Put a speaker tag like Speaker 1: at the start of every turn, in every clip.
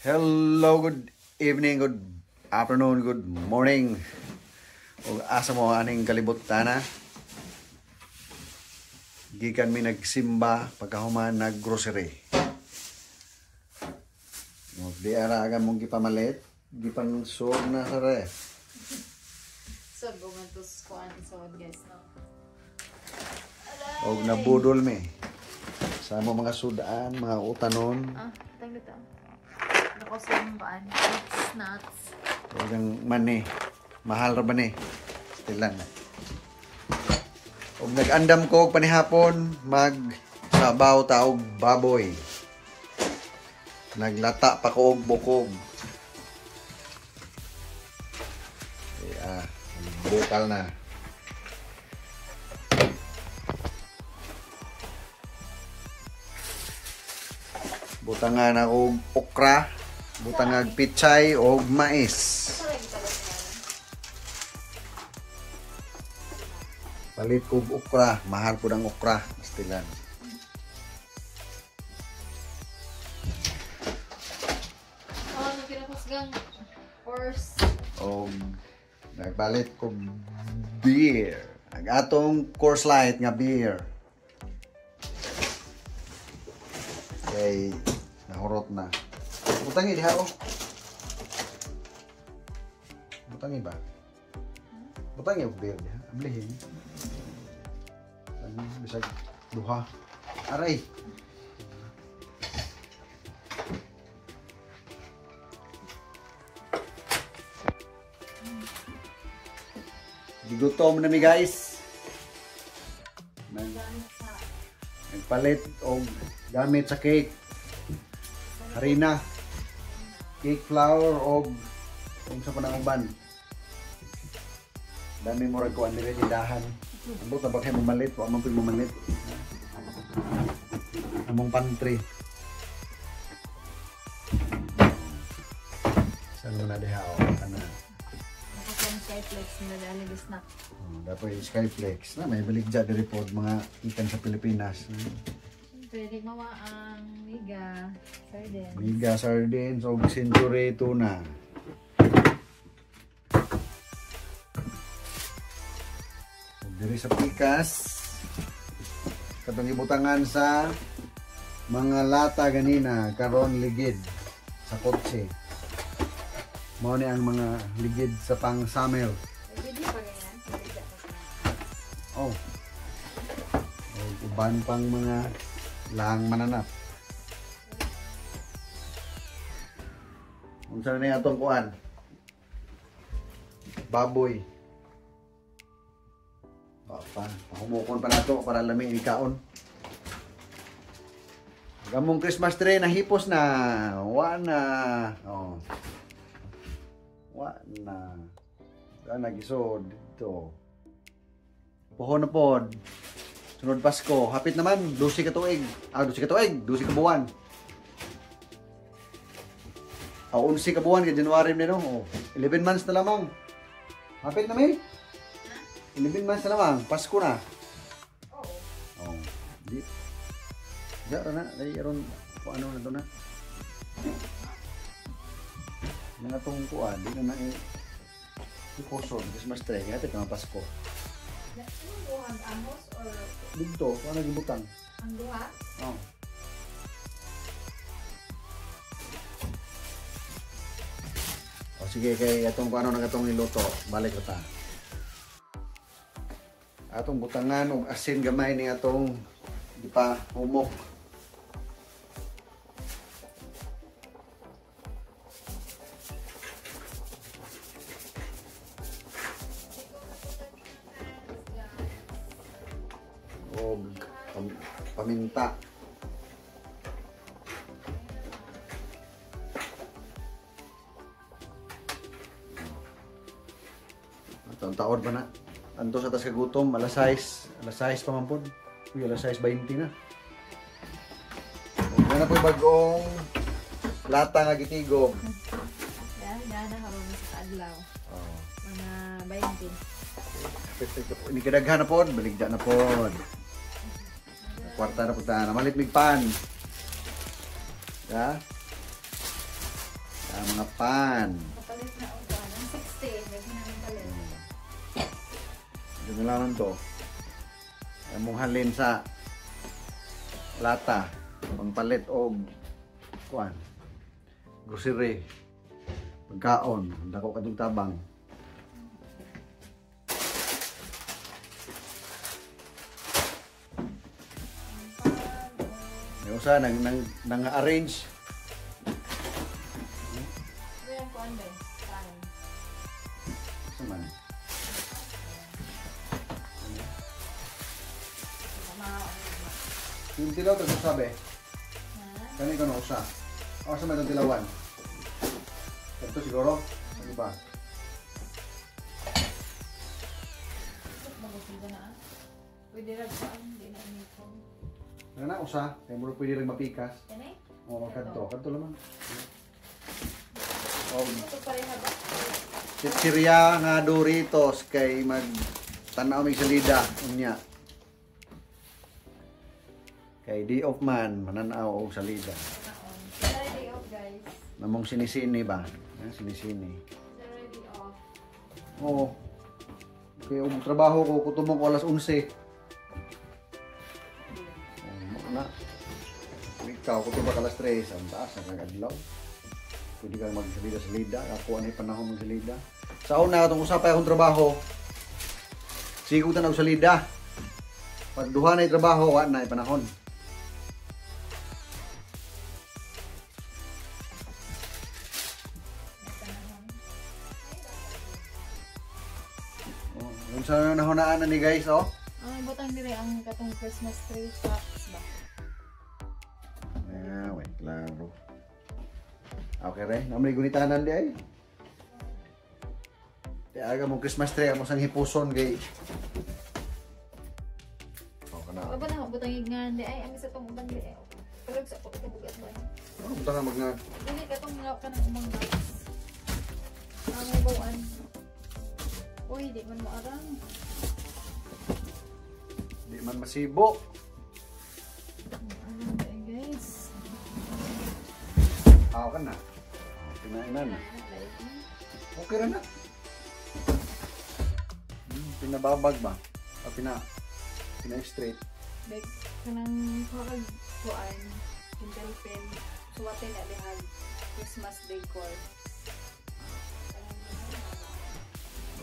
Speaker 1: Hello, good evening, good afternoon, good morning. O asa mo aning kalibutan na. Gikan mi nagsimba pagkahuman naggrocery. Di ara aga mong gipamalit, gipan sod na sa re.
Speaker 2: So, gumantos ko ang isod guys, no?
Speaker 1: Og nabudol mi. Sa mo mga sudan, mga utanon.
Speaker 2: Tang dito. Nakusumbaan. It's nuts.
Speaker 1: Og ang mani. Mahal ra ba ni? Stilan. Og nag-andam ko og panihapon mag sabaw taog baboy. Naglata pa ko og bukog. Bukal na. Butangan ako okra, butangag pichay o mais. Palit ko okra, mahal ko ng okra, pastilan.
Speaker 2: Oh, nagkinapasgang horse.
Speaker 1: O nagbalit ko beer. Ang atong course light nga beer. Kay nahurot na. Butangi diha oh. Butangi ba? Butangi og beer diha. Ablihin. Ano bisag duha. Aray. Gigutom na mi guys. Nagpalit og gamit sa cake. Harina. Cake flour og sa pananguban. Dami mo rin ko ang nilinidahan. Ambot na bagay mamalit o amang mamalit. Among pantry. Saan mo na diha o?
Speaker 2: Skyflex na dali the snack.
Speaker 1: Dapat yung Skyflex na may baligja diri po mga ikan sa Pilipinas.
Speaker 2: Pwede mawa ang miga, sardines.
Speaker 1: Miga, sardines o century tuna. Diri sa pikas katong ibutangan sa mga lata ganina karon ligid sa kotse. Mao ni ang mga ligid sa pang summer.
Speaker 2: Pwede pa ganyan.
Speaker 1: Oh. Uban pang mga lang mananap. Unsa na atong kuan? Baboy. Pahumukon pa nato para lamig ikaon. Gamong Christmas tree nahipos na. Wana. Oh. Wana. Nagisod dito. Pohon na pod. Sunod Pasko. Hapit naman. 12 ka tuig. 12 ka tuig. 12 ka buwan. 11 ka buwan. January na no. 11 months na lamang. Hapit na may. 11 months na lamang. Pasko na.
Speaker 2: Oo.
Speaker 1: Oh. Di. Diyan na. Dahil aron. Ano na to na. Mga itong kuha, di na i-poson, Christmas tree, kaya ito mga Pasko.
Speaker 2: Ang amos or
Speaker 1: Dito, kung nagibutang.
Speaker 2: ang duha?
Speaker 1: Oh. O sige, kay itong kung ano na itong niluto, balik ko ta. Atong butangan o asin gamay ni atong di pa humok. Paminta. Ang taon pa na. Anto sa tas kagutom, alas 6 pa man pod. Uy, alas 6:20 na. Yan na po yung bagong lata nga gitigom.
Speaker 2: Yan na karon sa adlaw.
Speaker 1: Oh.
Speaker 2: Mga 20.
Speaker 1: Ini kadaghan na pod, baligda na pod. Kwarta na punta na. Malit mig pan. Ya. mga pan.
Speaker 2: Kapalit na ang kuan. Ang 60. Lagi namin palit.
Speaker 1: Ito na lang to. Ay mong halin sa lata. Pangpalit o kuan. Grocery. Pagkaon. Dako katong tabang. May usa nang arrange.
Speaker 2: Ito yung kuan ba? Pan.
Speaker 1: Saman. Yung tilaw to sabi. Kani ko na usa. O sa may tilawan. Ito siguro. Ano ba?
Speaker 2: Pwede rin kuan. Hindi na uniform.
Speaker 1: Ano na usa? Kaya mo pwede rin mapikas.
Speaker 2: Yan eh?
Speaker 1: O kanto. Kanto naman. O
Speaker 2: Ito pareha ba?
Speaker 1: Chichirya nga Doritos kay mag tanaw mig salida unya. Kay di off man mananaw og salida.
Speaker 2: Naon. It's already off, guys.
Speaker 1: Namong sinisini ba? Sinisini.
Speaker 2: It's already off.
Speaker 1: Oo. Kaya ang trabaho ko kutumong ko alas 11. Na. Ikaw kutubak alas 3 ang taas ang adlaw. Pwede kang magsalida-salida. Ako anay panahon magsalida. Sa una itong usapay akong trabaho. Sigo ta na og salida. Pag duha na trabaho, wa na panahon. Oh, yung sa nahunaan na ni guys, oh.
Speaker 2: Ang butang dire ang katong Christmas tree tops ba?
Speaker 1: Ah, wait, klaro. Okay re, namay gunitanan di ay. Di aga mo Christmas tree amo sang hipuson kay. Oh, kana.
Speaker 2: Aba na butang ignan di ay ang isa tong uban di ay. Kalog sa ko bugat ba.
Speaker 1: Oh, buta nga magna.
Speaker 2: Dili katong nilaw ka ng umang guys. Ang bawaan. Uy, di man maarang.
Speaker 1: Di man masibo.
Speaker 2: Ano ba guys?
Speaker 1: Aw ka na. Oh, pinainan na. Okay ra na. Pinababag ba? O pina-straight.
Speaker 2: Big kanang parang kuan, kindle pen, suwatin na lihan Christmas decor.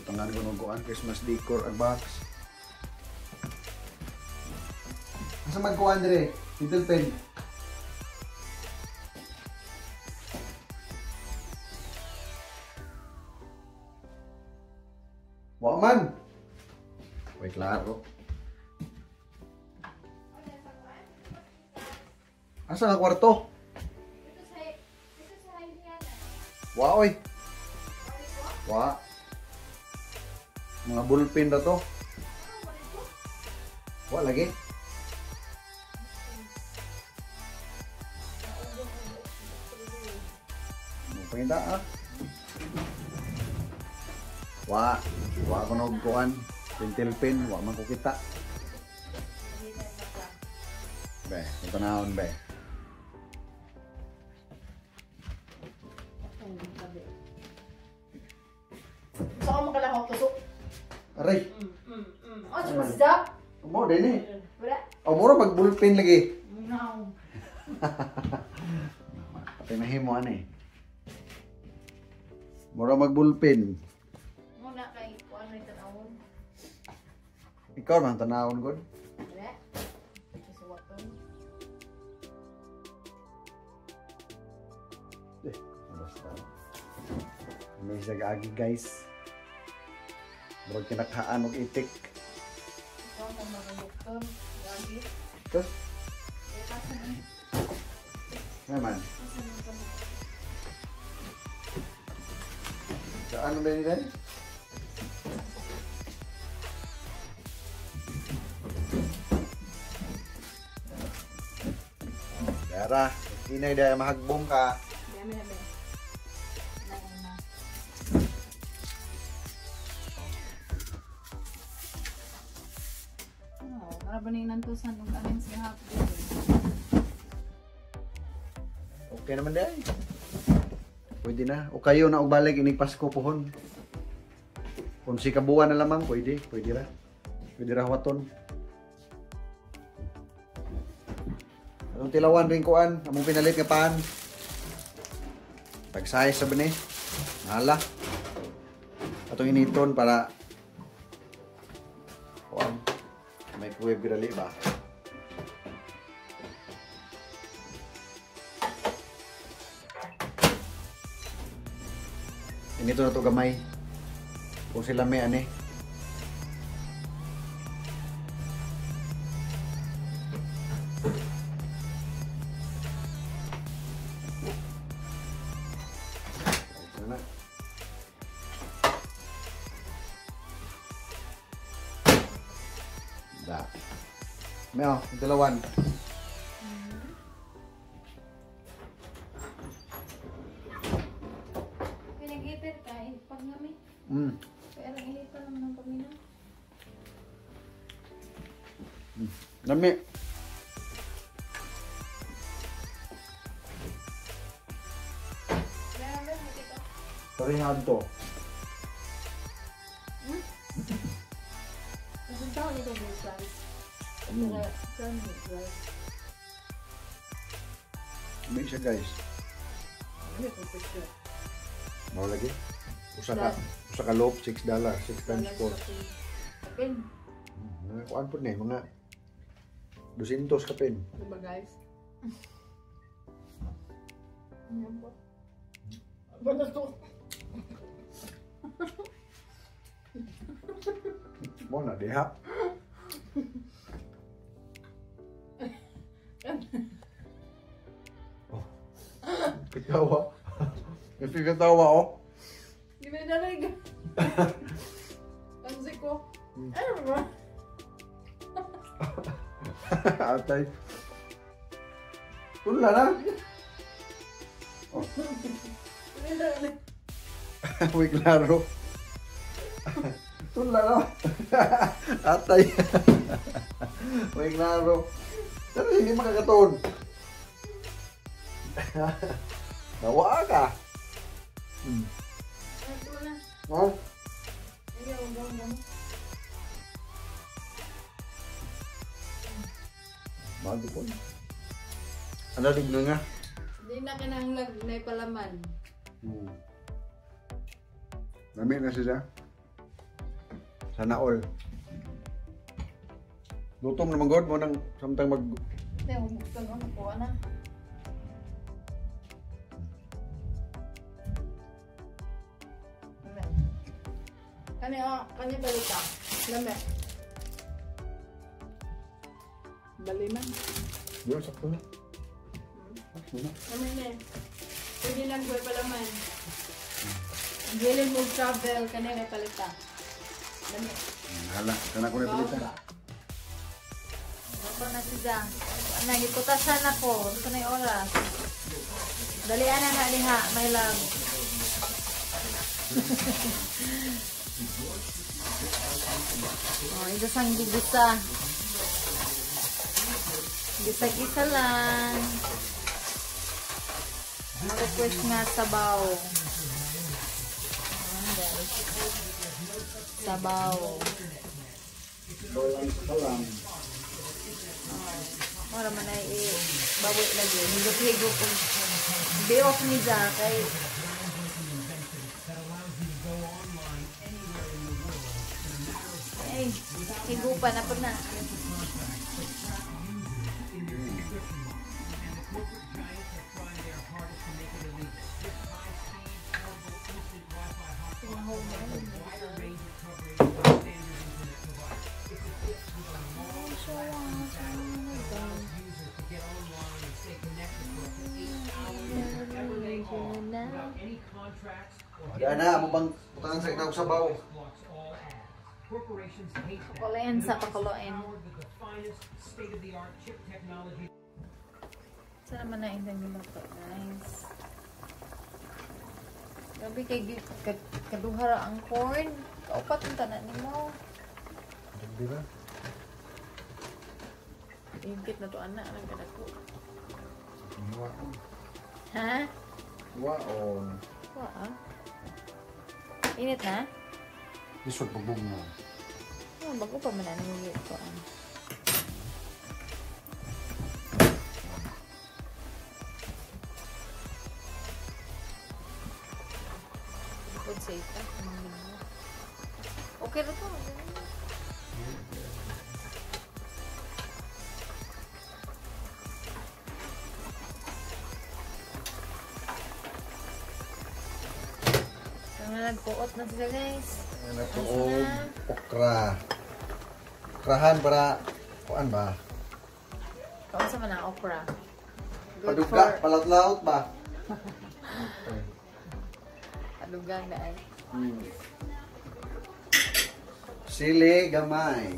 Speaker 1: Butangan ko ng kuan, Christmas decor ag box. Asa man kuan dire? Little pen. Wa man. Wait, klaro. Asa nga kwarto? Wa oy. Wa. Mga bullpen na to. Wa lagi. Pagkita ah. Wa ko nog kuan. Pentel pen, wa man ko kita. Be, ito naon be.
Speaker 2: So ako makalahok tusok.
Speaker 1: Aray.
Speaker 2: Oh, what's up?
Speaker 1: Mo din eh.
Speaker 2: Wala.
Speaker 1: O mura mag bullpen lagi.
Speaker 2: No.
Speaker 1: Pati mahimo ano eh. Mura mag bullpen.
Speaker 2: Muna kay kuan na tanawon.
Speaker 1: Ikaw man tanawon gud.
Speaker 2: Wala. Suwaton.
Speaker 1: Basta. May sagagi guys. Murag kinakhaan og itik.
Speaker 2: Ikaw mo mga doktor. Lagi.
Speaker 1: Tapos,
Speaker 2: Eh, kasan eh.
Speaker 1: naman.
Speaker 2: Kasan ang gamot?
Speaker 1: Saan ba nila? Yara, inay dahil mahagbong ka.
Speaker 2: Dami na ba? Nain na. Oh, para ba nang nantusan ng amin sa hapon?
Speaker 1: Okay naman dahil. Pwede na. O kayo na ugbalik inig Pasko pohon. Kung si kabuan na lamang, pwede. Pwede ra. Pwede ra waton. Anong tilawan rin kuan? Among pinalit nga paan. Tag-size sa bani. Hala. Atong initon para kuan. Microwave gali ba? Inito na to gamay. Kung sila may ane. Sana. Da. Meo, dalawan.
Speaker 2: Pinag-heater kain pag namin. Kaya lang init pa naman ng pamina.
Speaker 1: Nami.
Speaker 2: Kaya namin, makita.
Speaker 1: Parihan to.
Speaker 2: Ang tao nito yung rice. Saka rice.
Speaker 1: May siya guys.
Speaker 2: Ano yung picture?
Speaker 1: Mau lagi. Usa ka loaf, $6. 6 times 4.
Speaker 2: Kapin.
Speaker 1: Kuan po na mga 200 kapin.
Speaker 2: Diba guys? Ano po? Ano na to?
Speaker 1: Mo na diha. Oh. Kitawa. May kitawa oh.
Speaker 2: Di ba nalaig? Ang siko. Ano ba?
Speaker 1: Atay. Tula na. Oh. Uy, klaro. Tula na. Atay. Uy, klaro. Pero hindi makakatun. Nawa ka.
Speaker 2: Ito na.
Speaker 1: Oh.
Speaker 2: Hindi ako gawin.
Speaker 1: Bago po. Ano rin nga?
Speaker 2: Hindi na kinahanglag na ipalaman.
Speaker 1: Nami na siya. Sana all. Lutom naman god mo nang samtang mag...
Speaker 2: Hindi, humuksan mo. Nakuha na. Kani balita. Lame. Baliman.
Speaker 1: Yun, sakto na. Sakto na.
Speaker 2: Lame na. Pwede lang buhay palaman. Willing mo travel. Kani may palita. Lame.
Speaker 1: Hala, sana ko na palitan.
Speaker 2: Ako na siya. Nagiputasan ako. Ito na yung oras. Dalian na nga diha. My love. Oh, ito sang gigisa. Gisa-gisa lang. Request nga sabaw. Ayan guys. Sabaw.
Speaker 1: Salam.
Speaker 2: Mara man ay bawi lagi. Higop-higop. Be-off ni Za kay ay, higupan na po na.
Speaker 1: Yan na, mo bang putangan sa inang sabaw.
Speaker 2: Pakuluin sa pakuluin. Saan naman na yung niluto, guys? Grabe kay kaduhara ang corn. Kaupat yung tanan ni mo.
Speaker 1: Hindi ba?
Speaker 2: Ingkit na to anak. Anong ganako?
Speaker 1: Inuwa ko.
Speaker 2: Ha?
Speaker 1: Wow.
Speaker 2: Wow. Init na?
Speaker 1: Isod bubog mo.
Speaker 2: Oh, bago pa man ang ito. Food safe ka. Okay na to. Nagpuot na sila guys.
Speaker 1: Nagpuot okra. Okrahan para kuan ba?
Speaker 2: Kaunsa man ang okra?
Speaker 1: Paduga, palat-laut ba?
Speaker 2: Padugang na ay.
Speaker 1: Sili gamay.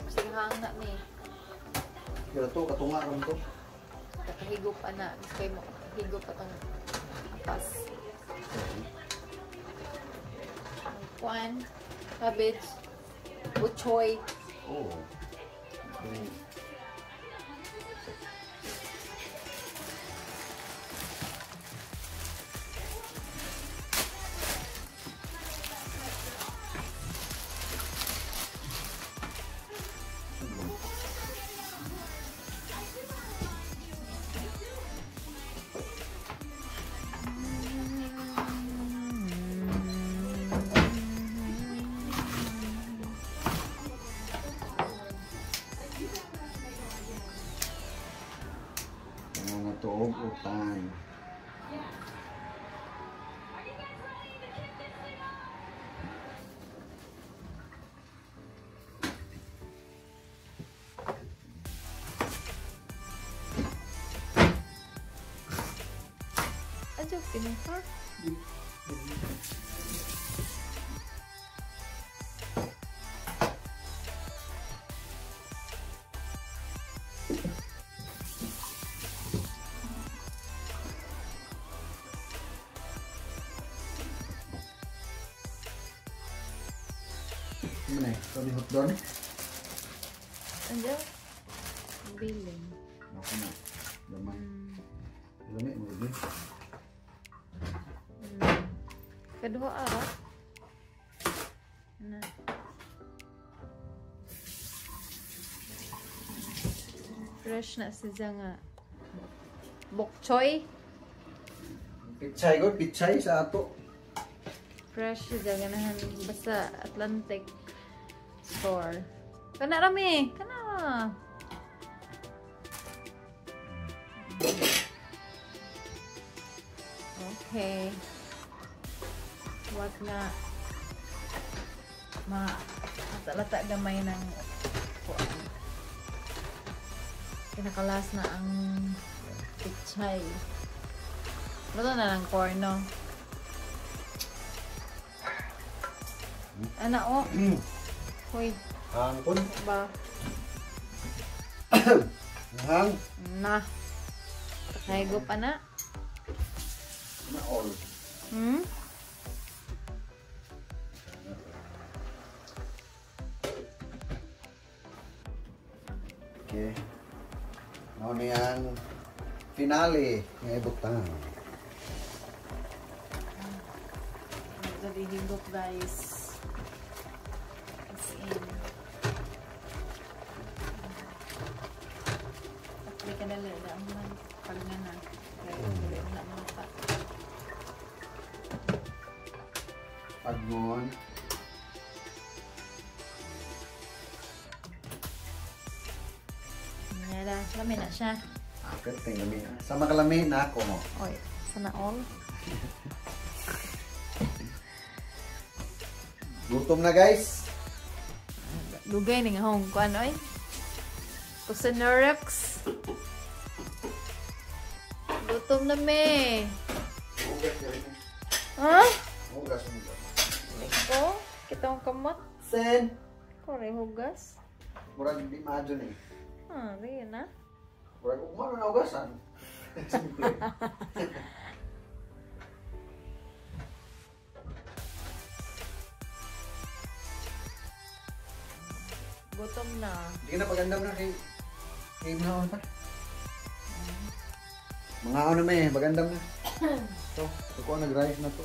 Speaker 2: Singhang na ni.
Speaker 1: Kaya to katunga ron to.
Speaker 2: Kakahigop ana. Kay mo higop pa tong pas. Kuan, cabbage, buchoy.
Speaker 1: Oh. Mga tuog utan.
Speaker 2: Adyo, pinuha.
Speaker 1: Ano eh? Kami hot doon?
Speaker 2: Adyo. Biling.
Speaker 1: Ako na. Lamay. Lamay mo rin.
Speaker 2: Kedua arah. Nah. Fresh na siya nga. Bok choy.
Speaker 1: Pichay ko, pichay sa ato.
Speaker 2: Fresh siya ganahan basta Atlantic store. Kana rami, kana. Okay. Wag na lata gamay ng kuan. Kinakalas na ang pichay. Luto na ng corno. Ana o. Hoy,
Speaker 1: Hangkon.
Speaker 2: ba?
Speaker 1: Hang.
Speaker 2: Na. Kaigo pa na.
Speaker 1: Na all.
Speaker 2: Hmm?
Speaker 1: Okay. Ano yan? Finale. Nga ibutang.
Speaker 2: Jadi higop guys. As in. Tapi ka dali na ang mga pagngana. Kaya dali na mga pa.
Speaker 1: Pagnon.
Speaker 2: Ngala, lami na siya.
Speaker 1: Akit, tingnan mo. Sama kalami na ako mo.
Speaker 2: Oy, sana all.
Speaker 1: Gutom na guys.
Speaker 2: Lugay ni nga hong kuan oy. Kusanerex. Gutom na me.
Speaker 1: Hugas na rin.
Speaker 2: Ha?
Speaker 1: Hugas mo.
Speaker 2: Iko, kitang kamot.
Speaker 1: Sen.
Speaker 2: Kore hugas.
Speaker 1: Murag di maadyo na eh.
Speaker 2: Ah, riyan na.
Speaker 1: Murag umano na hugasan. Simple.
Speaker 2: Gutom na.
Speaker 1: Hindi na pagandam na kay mga on pa. Mga on na may, pagandam na. So, ako nag-rice na to.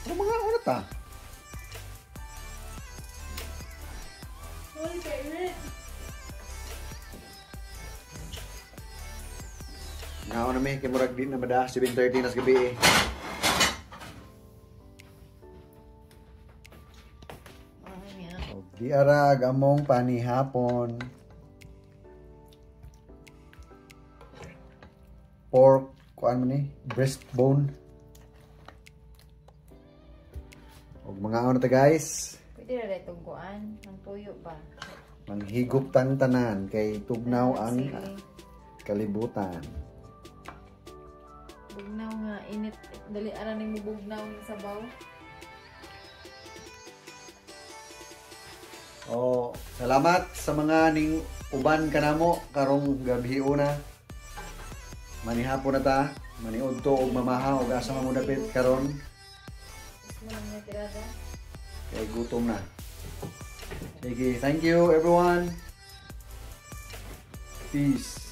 Speaker 1: Ano mga ano ta?
Speaker 2: Uy, kainit.
Speaker 1: Nga ako namin, kay Murag din na mada, 7:30 na sa gabi eh. O, di arag among panihapon. Pork, kuan man ni, breastbone. O mga ano ta guys,
Speaker 2: Pwede na rin itong kuan. Ang tuyo ba?
Speaker 1: manghigop tang tanan kay tugnaw ang
Speaker 2: Sili.
Speaker 1: kalibutan.
Speaker 2: Bugnaw nga. Init. Dali ara ni mo bugnaw ng sabaw.
Speaker 1: O, salamat sa mga ning uban kanamo karong gabi una. Manihapon na ta, maniud to og mamaha og asa mo dapit karon
Speaker 2: Mas mo lang niya tirada.
Speaker 1: kay gutom na. Sige, thank you everyone. Peace.